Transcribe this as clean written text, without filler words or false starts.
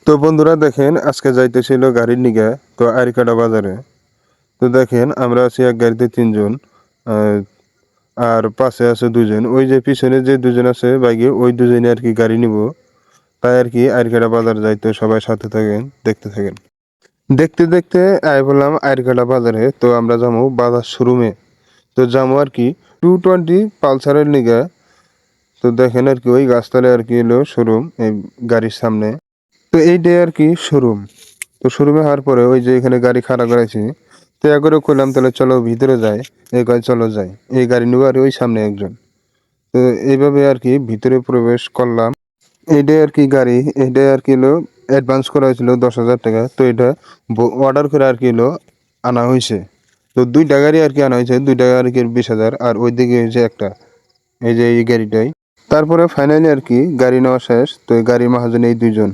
তো বন্ধুরা দেখেন আজকে যাইতেছিল গাড়ির নিগা তো আরিকাটা বাজারে। তো দেখেন আমরা আছি এক গাড়িতে 3 জন, আহ, আর পাশে আছে 2 জন। ওই যে পিছনে যে 2 জন আছে বাইকে ওই 2জনে আর কি গাড়ি নিব। তাই আর কি আরিকাটা বাজার যাইতে সবাই সাথে থাকেন, দেখতে থাকেন। দেখতে দেখতে আই বললাম আরিকাটা বাজারে। তো আমরা যাবো বাজার শোরুমে। তো যাবো আর কি 220 পালসারের নিগা। তো দেখেন আর কি ওই গাছতলায় আর কি এলো শোরুম এই গাড়ির সামনে। তো এইটাই আর কি শোরুম। তো শোরুমে হওয়ার পরে ওই যে এখানে গাড়ি খাড়া করাইছি। তো একবারে কইলাম তাহলে চলো ভিতরে যাই। এই গাড়ি চলো যাই, এই গাড়ি নেবো আর ওই সামনে একজন। তো এইভাবে আর কি ভিতরে প্রবেশ করলাম। এইটাই আর কি গাড়ি, এইটাই আর কি হলো অ্যাডভান্স করা হয়েছিল 10,000 টাকা। তো এটা অর্ডার করে আর কি হলো আনা হয়েছে। তো 2টা গাড়ি আর কি আনা হয়েছে, 2টা গাড়ি 20,000 আর ওইদিকে হয়েছে একটা, এই যে এই গাড়িটাই। তারপরে ফাইনালি আর কি গাড়ি নেওয়া শেষ। তো এই গাড়ির মহাজন এই 2জন।